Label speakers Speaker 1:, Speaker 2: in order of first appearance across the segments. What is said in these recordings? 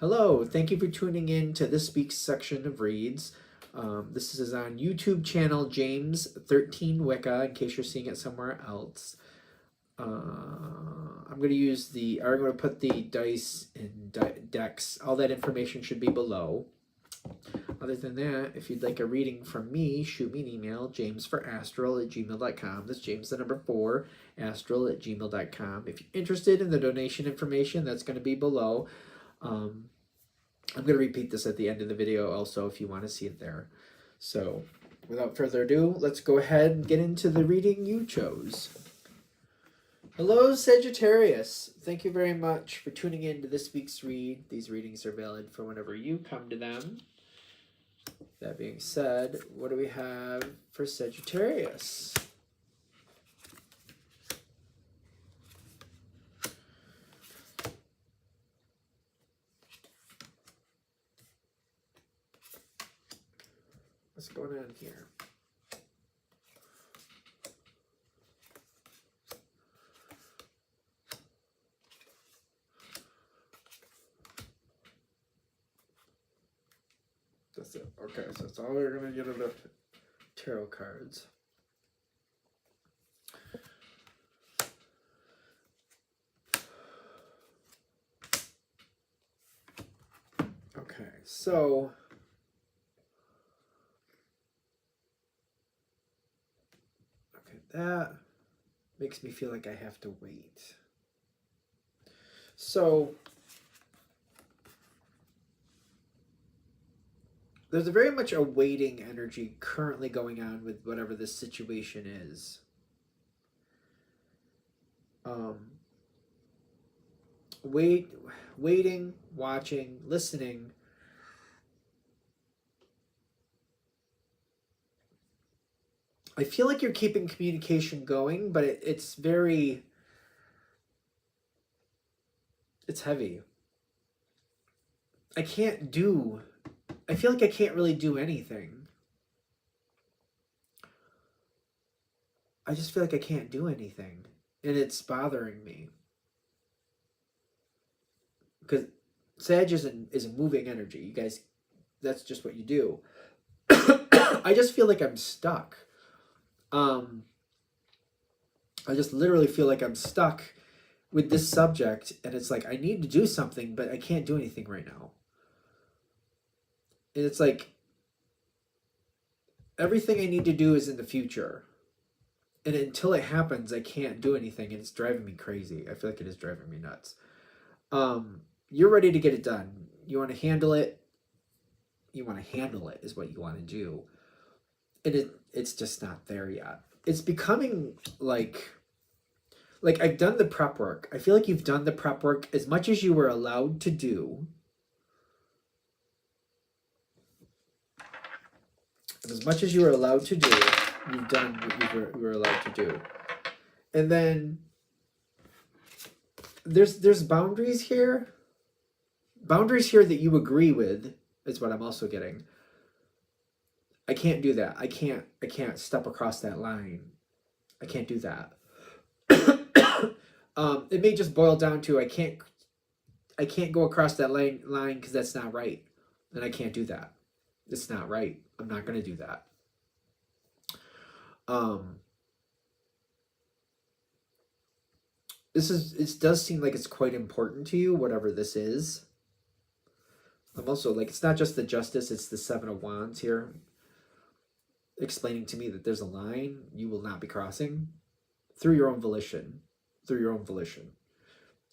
Speaker 1: Hello, thank you for tuning in to this week's section of reads. This is on YouTube channel James13 Wicca, in case you're seeing it somewhere else. I'm going to put the dice in decks. All that information should be below. Other than that, if you'd like a reading from me, shoot me an email, jamesforastral@gmail.com. That's James the number 4, astral@gmail.com. If you're interested in the donation information, that's going to be below. I'm going to repeat this at the end of the video also if you want to see it there. So without further ado, let's go ahead and get into the reading you chose. Hello, Sagittarius. Thank you very much for tuning in to this week's read. These readings are valid for whenever you come to them. That being said, what do we have for Sagittarius? What's going on here? That's it. Okay, so that's all we're going to get of the tarot cards. Okay, so that makes me feel like I have to wait. So there's a very much a waiting energy currently going on with whatever this situation is. Waiting, watching, listening. I feel like you're keeping communication going, but it's heavy. I feel like I can't really do anything. I just feel like I can't do anything, and it's bothering me. Because Sag is a moving energy. You guys, that's just what you do. I just feel like I'm stuck. I just literally feel like I'm stuck with this subject, and it's like I need to do something, but I can't do anything right now. And it's like everything I need to do is in the future. And until it happens, I can't do anything, and it's driving me crazy. I feel like it is driving me nuts. You're ready to get it done. You want to handle it. You want to handle it is what you want to do. And it's just not there yet. It's becoming like I've done the prep work. I feel like you've done the prep work as much as you were allowed to do. As much as you were allowed to do, you've done what you were allowed to do. And then there's boundaries here. Boundaries here that you agree with is what I'm also getting. I can't do that. I can't step across that line. I can't do that. It may just boil down to I can't go across that line because that's not right. And I can't do that. It's not right. I'm not going to do that. It does seem like it's quite important to you, whatever this is. I'm also like, it's not just the Justice, it's the 7 of Wands here, explaining to me that there's a line you will not be crossing through your own volition.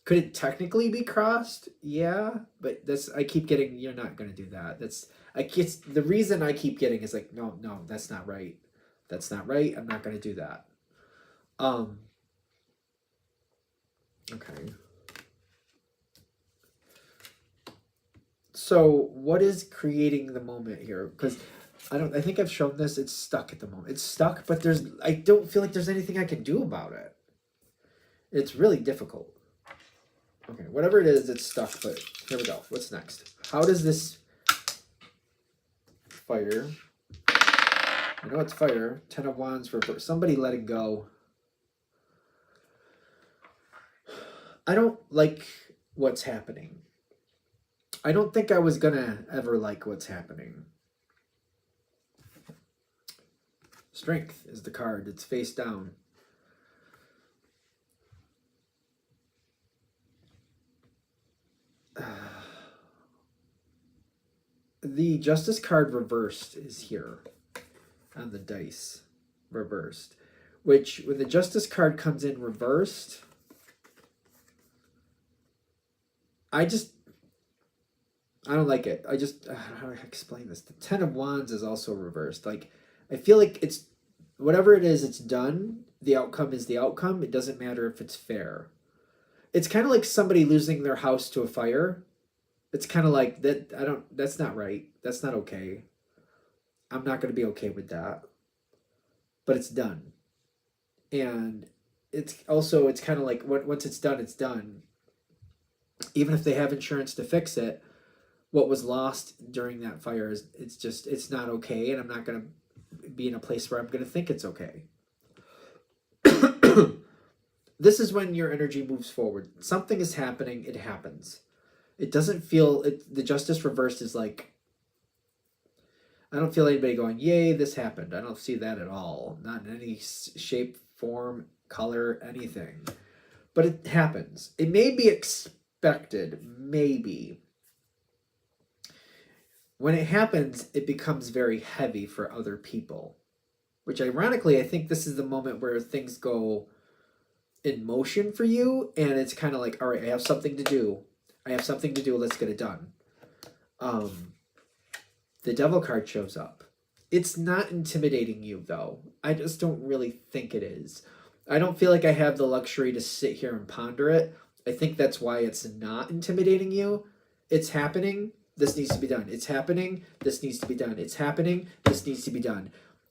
Speaker 1: Could it technically be crossed? Yeah, but I keep getting, you're not going to do that. The reason I keep getting is like, no, that's not right. That's not right. I'm not going to do that. Okay. So what is creating the moment here? Because I think I've shown this. It's stuck at the moment. It's stuck, but I don't feel like there's anything I can do about it. It's really difficult. Okay, whatever it is, it's stuck, but here we go. What's next? How does this fire? I know it's fire. 10 of Wands for somebody letting go. I don't like what's happening. I don't think I was gonna ever like what's happening. Strength is the card. It's face down. The Justice card reversed is here on the dice. Reversed. Which, when the Justice card comes in reversed, I don't like it. I don't know how to explain this. The Ten of Wands is also reversed. Like, I feel like it's, whatever it is, it's done. The outcome is the outcome. It doesn't matter if it's fair. It's kind of like somebody losing their house to a fire. It's kind of like that. That's not right. That's not okay. I'm not going to be okay with that. But it's done. And it's kind of like once it's done, it's done. Even if they have insurance to fix it, what was lost during that fire is it's not okay, and I'm not going to be in a place where I'm going to think it's okay. This is when your energy moves forward. Something is happening, it happens. It doesn't feel the Justice reversed is like, I don't feel anybody going, yay, this happened. I don't see that at all. Not in any shape, form, color, anything. But it happens. It may be expected, maybe. When it happens, it becomes very heavy for other people. Which ironically, I think this is the moment where things go in motion for you, and it's kind of like, all right, I have something to do. Let's get it done. The Devil card shows up. It's not intimidating you, though. I just don't really think it is. I don't feel like I have the luxury to sit here and ponder it. I think that's why it's not intimidating you. It's happening. This needs to be done. It's happening. This needs to be done. It's happening. This needs to be done.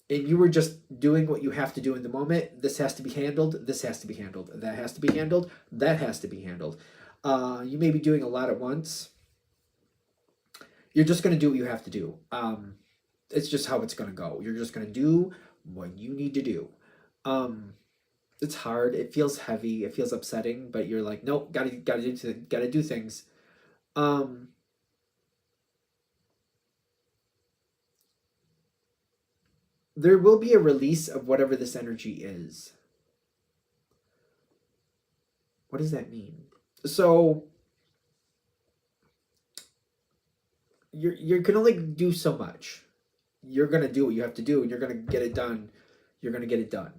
Speaker 1: And you were just doing what you have to do in the moment. This has to be handled. This has to be handled. That has to be handled. That has to be handled. You may be doing a lot at once. You're just going to do what you have to do. It's just how it's going to go. You're just going to do what you need to do. It's hard. It feels heavy. It feels upsetting, but you're like, nope, gotta do things. There will be a release of whatever this energy is. What does that mean? So you can only do so much. You're gonna do what you have to do, and you're gonna get it done. You're gonna get it done.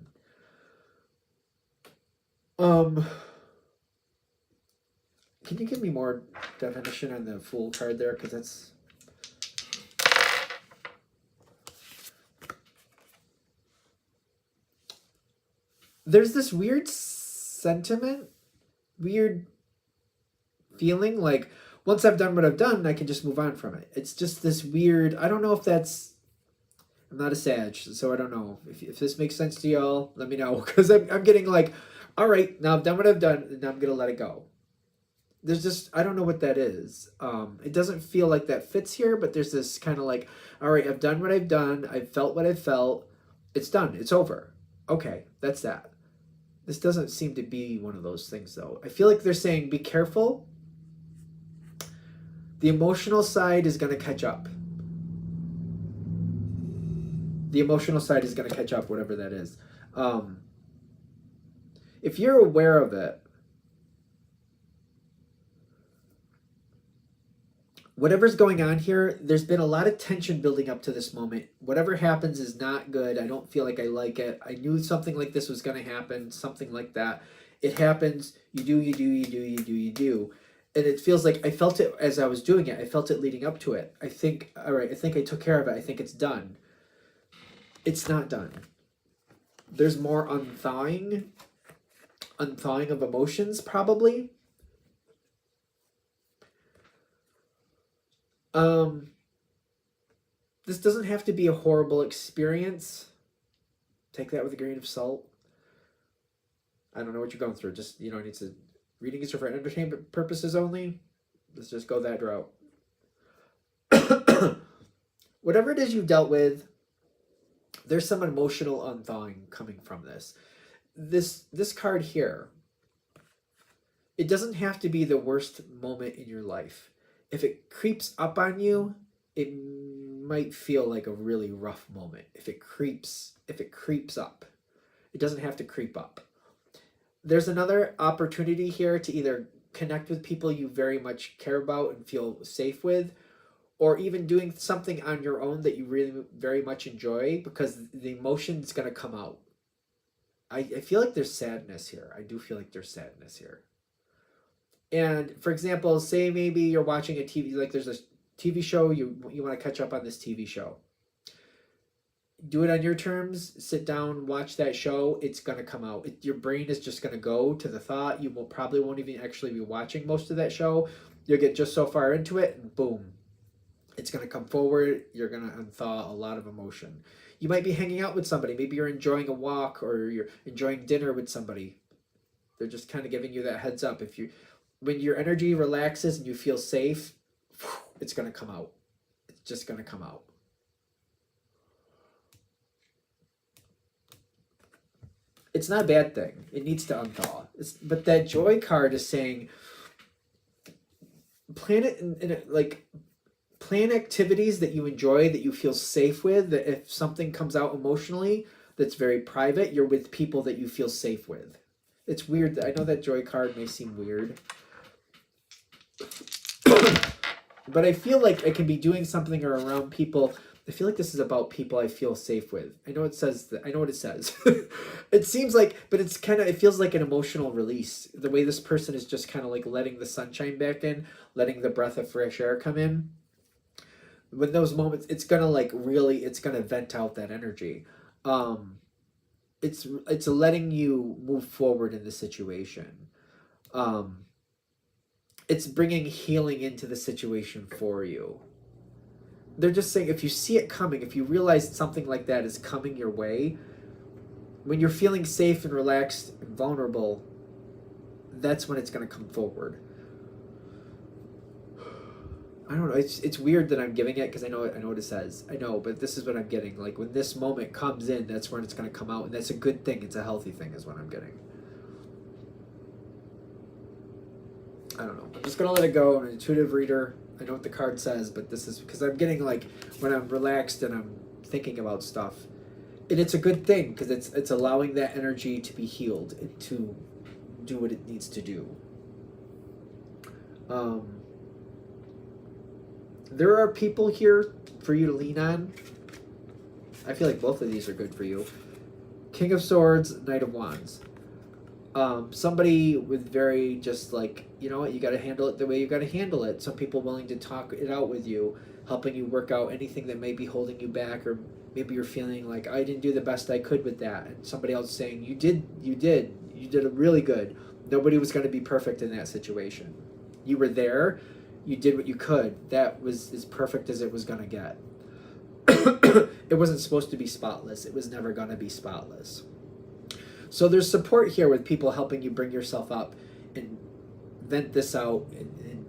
Speaker 1: Can you give me more definition on the Fool card there? Because that's... There's this weird sentiment, weird feeling like once I've done what I've done, I can just move on from it. It's just this weird, I don't know if that's, I'm not a Sag, so I don't know. If this makes sense to y'all, let me know. Because I'm getting like, all right, now I've done what I've done, and now I'm going to let it go. There's just, I don't know what that is. It doesn't feel like that fits here, but there's this kind of like, all right, I've done what I've done. I've felt what I've felt. It's done. It's over. Okay, that's that. This doesn't seem to be one of those things, though. I feel like they're saying, be careful. The emotional side is going to catch up. The emotional side is going to catch up, whatever that is. If you're aware of it, whatever's going on here, there's been a lot of tension building up to this moment. Whatever happens is not good. I don't feel like I like it. I knew something like this was going to happen, something like that. It happens. You do. And it feels like I felt it as I was doing it. I felt it leading up to it. I think, all right, I think I took care of it. I think it's done. It's not done. There's more unthawing of emotions, probably. This doesn't have to be a horrible experience. Take that with a grain of salt. I don't know what you're going through. Just, it's a reading is for entertainment purposes only. Let's just go that route. Whatever it is you've dealt with, there's some emotional unthawing coming from this. This card here, it doesn't have to be the worst moment in your life. If it creeps up on you, it might feel like a really rough moment. If it creeps up, it doesn't have to creep up. There's another opportunity here to either connect with people you very much care about and feel safe with, or even doing something on your own that you really very much enjoy, because the emotion's going to come out. I feel like there's sadness here. I do feel like there's sadness here. And for example, say maybe you're watching a TV, like there's a TV show, you want to catch up on this TV show. Do it on your terms, sit down, watch that show, it's going to come out. Your brain is just going to go to the thought. You probably won't even actually be watching most of that show. You'll get just so far into it, and boom, it's going to come forward. You're going to unthaw a lot of emotion. You might be hanging out with somebody. Maybe you're enjoying a walk, or you're enjoying dinner with somebody. They're just kind of giving you that heads up. When your energy relaxes and you feel safe, it's going to come out. It's just going to come out. It's not a bad thing. It needs to unthaw. But that joy card is saying, plan it plan activities that you enjoy, that you feel safe with. That if something comes out emotionally that's very private, you're with people that you feel safe with. It's weird. I know that joy card may seem weird, but I feel like I can be doing something or around people. I feel like this is about people I feel safe with. I know it says that. I know what it says. It seems like, but it feels like an emotional release. The way this person is just kind of like letting the sunshine back in, letting the breath of fresh air come in. When those moments, it's gonna vent out that energy. It's letting you move forward in the situation. It's bringing healing into the situation for you. They're just saying, if you see it coming, if you realize something like that is coming your way, when you're feeling safe and relaxed and vulnerable, that's when it's going to come forward. I don't know. It's weird that I'm giving it, because I know what it says. I know, but this is what I'm getting. Like, when this moment comes in, that's when it's going to come out, and that's a good thing. It's a healthy thing, is what I'm getting. I don't know. I'm just going to let it go. I'm an intuitive reader. I know what the card says, but this is because I'm getting, like, when I'm relaxed and I'm thinking about stuff, and it's a good thing, because it's allowing that energy to be healed and to do what it needs to do. There are people here for you to lean on. I feel like both of these are good for you. King of Swords, Knight of Wands. Somebody with very just like, you know what, you got to handle it the way you got to handle it. Some people willing to talk it out with you, helping you work out anything that may be holding you back, or maybe you're feeling like, I didn't do the best I could with that. And somebody else saying, you did a really good. Nobody was going to be perfect in that situation. You were there. You did what you could. That was as perfect as it was going to get. It wasn't supposed to be spotless. It was never going to be spotless. So there's support here with people helping you bring yourself up and vent this out and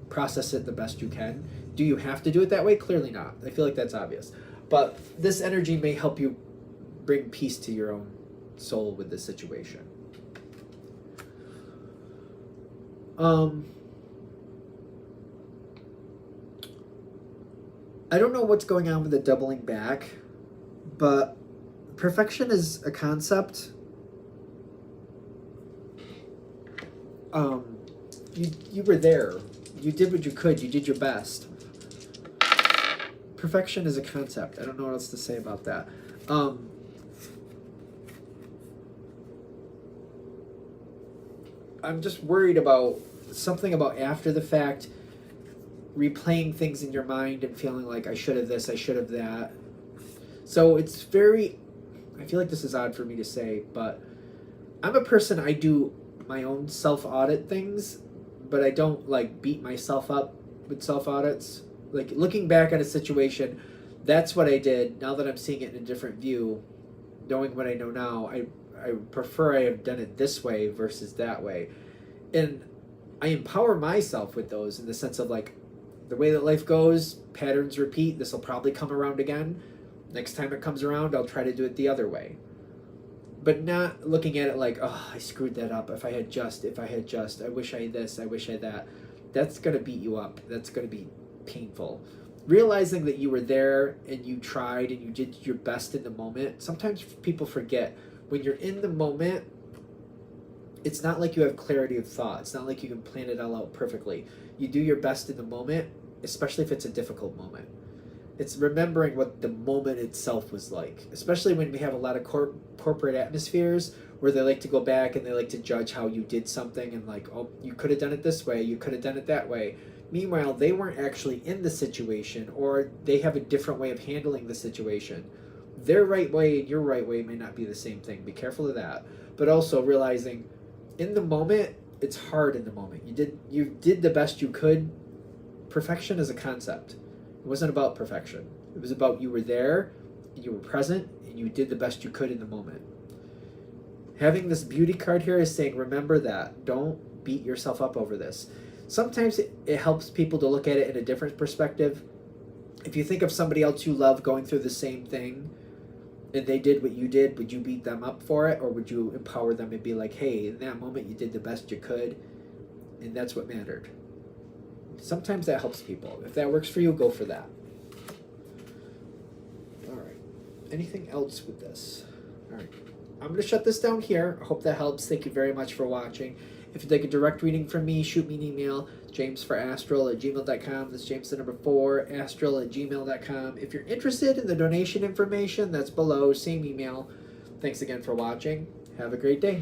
Speaker 1: process it the best you can. Do you have to do it that way? Clearly not. I feel like that's obvious. But this energy may help you bring peace to your own soul with this situation. I don't know what's going on with the doubling back, but perfection is a concept. You were there. You did what you could. You did your best. Perfection is a concept. I don't know what else to say about that. I'm just worried about something about after the fact, replaying things in your mind and feeling like, I should have this, I should have that. So I feel like this is odd for me to say, but I'm a person, I do my own self-audit things, but I don't like beat myself up with self-audits. Like, looking back at a situation, that's what I did. Now that I'm seeing it in a different view, knowing what I know now, I prefer I have done it this way versus that way. And I empower myself with those in the sense of, like, the way that life goes, patterns repeat. This will probably come around again. Next time it comes around, I'll try to do it the other way. But not looking at it like, oh, I screwed that up. If I had just, I wish I this, I wish I that. that's going to beat you up. That's going to be painful. Realizing that you were there and you tried and you did your best in the moment. Sometimes people forget when you're in the moment, it's not like you have clarity of thought. It's not like you can plan it all out perfectly. You do your best in the moment, especially if it's a difficult moment. It's remembering what the moment itself was like, especially when we have a lot of corporate atmospheres where they like to go back and they like to judge how you did something and like, oh, you could have done it this way, you could have done it that way. Meanwhile, they weren't actually in the situation, or they have a different way of handling the situation. Their right way and your right way may not be the same thing. Be careful of that. But also realizing in the moment, it's hard in the moment. You did the best you could. Perfection is a concept. It wasn't about perfection. It was about you were there, and you were present, and you did the best you could in the moment. Having this beauty card here is saying, remember that. Don't beat yourself up over this. Sometimes it helps people to look at it in a different perspective. If you think of somebody else you love going through the same thing, and they did what you did, would you beat them up for it? Or would you empower them and be like, hey, in that moment you did the best you could, and that's what mattered. Sometimes that helps people. If that works for you, go for that. All right. Anything else with this? All right. I'm going to shut this down here. I hope that helps. Thank you very much for watching. If you'd like a direct reading from me, shoot me an email, jamesforastral@gmail.com. That's James the number 4, astral@gmail.com. If you're interested in the donation information, that's below, same email. Thanks again for watching. Have a great day.